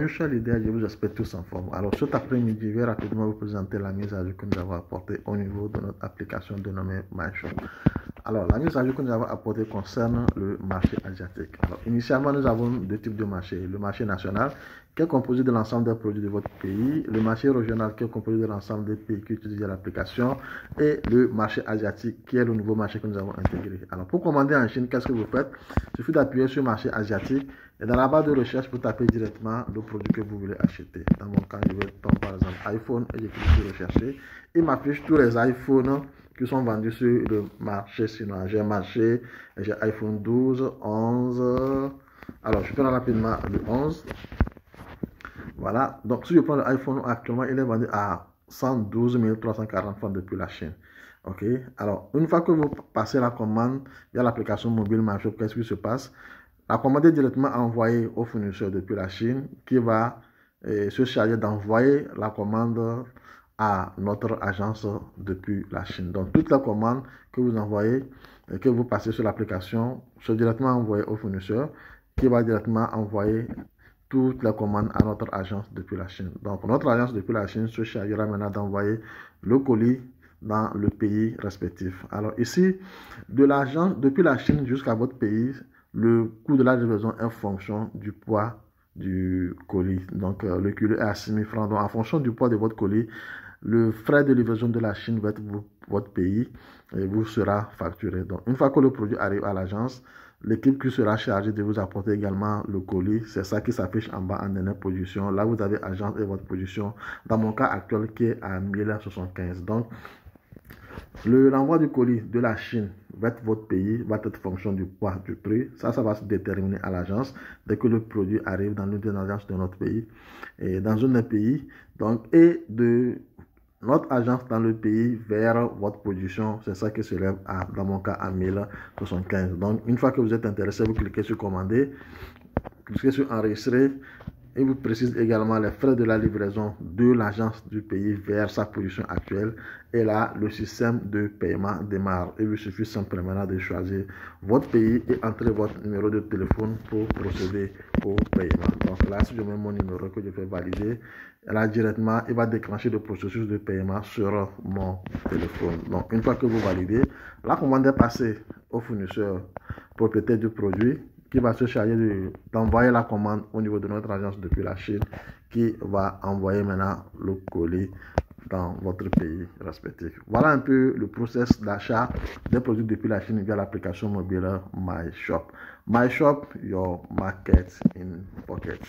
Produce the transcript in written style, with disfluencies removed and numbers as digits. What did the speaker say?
Bonjour leader, je vous espère tous en forme. Alors cet après-midi, je vais rapidement vous présenter la mise à jour que nous avons apportée au niveau de notre application dénommée MyShop. Alors la mise à jour que nous avons apportée concerne le marché asiatique. Alors initialement, nous avons deux types de marchés. Le marché national qui est composé de l'ensemble des produits de votre pays, le marché régional qui est composé de l'ensemble des pays qui utilisent l'application et le marché asiatique qui est le nouveau marché que nous avons intégré. Alors pour commander en Chine, qu'est-ce que vous faites? Il suffit d'appuyer sur marché asiatique et dans la barre de recherche, vous tapez directement le produit que vous voulez acheter. Dans mon cas, je vais prendre par exemple iPhone et je clique sur rechercher. Il m'affiche tous les iPhones qui sont vendus sur le marché chinois. J'ai marché, j'ai iPhone 12, 11. Alors, je prends rapidement le 11. Voilà. Donc, si je prends l'iPhone actuellement, il est vendu à 112 340 francs depuis la Chine. Ok. Alors, une fois que vous passez la commande via l'application mobile MyShop, qu'est-ce qui se passe? La commande est directement envoyée au fournisseur depuis la Chine qui va se charger d'envoyer la commande à notre agence depuis la Chine. Donc, toutes les commandes que vous envoyez, que vous passez sur l'application, sont directement envoyées au fournisseur qui va directement envoyer toutes les commandes à notre agence depuis la Chine. Donc, notre agence depuis la Chine se chargera maintenant d'envoyer le colis dans le pays respectif. Alors ici, de l'agence depuis la Chine jusqu'à votre pays, le coût de la livraison est en fonction du poids du colis. Donc, le kilo est à 6 000 francs. Donc, en fonction du poids de votre colis, le frais de livraison de la Chine va être votre pays et vous sera facturé. Donc, une fois que le produit arrive à l'agence, l'équipe qui sera chargée de vous apporter également le colis, c'est ça qui s'affiche en bas en dernière position. Là, vous avez agence et votre position. Dans mon cas actuel, qui est à 1075. Donc, le renvoi du colis de la Chine vers votre pays va être fonction du poids du prix. Ça va se déterminer à l'agence dès que le produit arrive dans l'une des agences de notre pays et dans un des pays. Donc, et de notre agence dans le pays vers votre position, c'est ça qui se lève à, dans mon cas, à 1075. Donc, une fois que vous êtes intéressé, vous cliquez sur commander, cliquez sur enregistrer. Il vous précise également les frais de la livraison de l'agence du pays vers sa position actuelle. Et là, le système de paiement démarre. Il vous suffit simplement de choisir votre pays et entrer votre numéro de téléphone pour procéder au paiement. Donc là, si je mets mon numéro que je fais valider, là directement, il va déclencher le processus de paiement sur mon téléphone. Donc une fois que vous validez, la commande est passée au fournisseur propriétaire du produit, qui va se charger d'envoyer la commande au niveau de notre agence depuis la Chine, qui va envoyer maintenant le colis dans votre pays respectif. Voilà un peu le process d'achat des produits depuis la Chine via l'application mobile MyShop. MyShop, your market in pocket.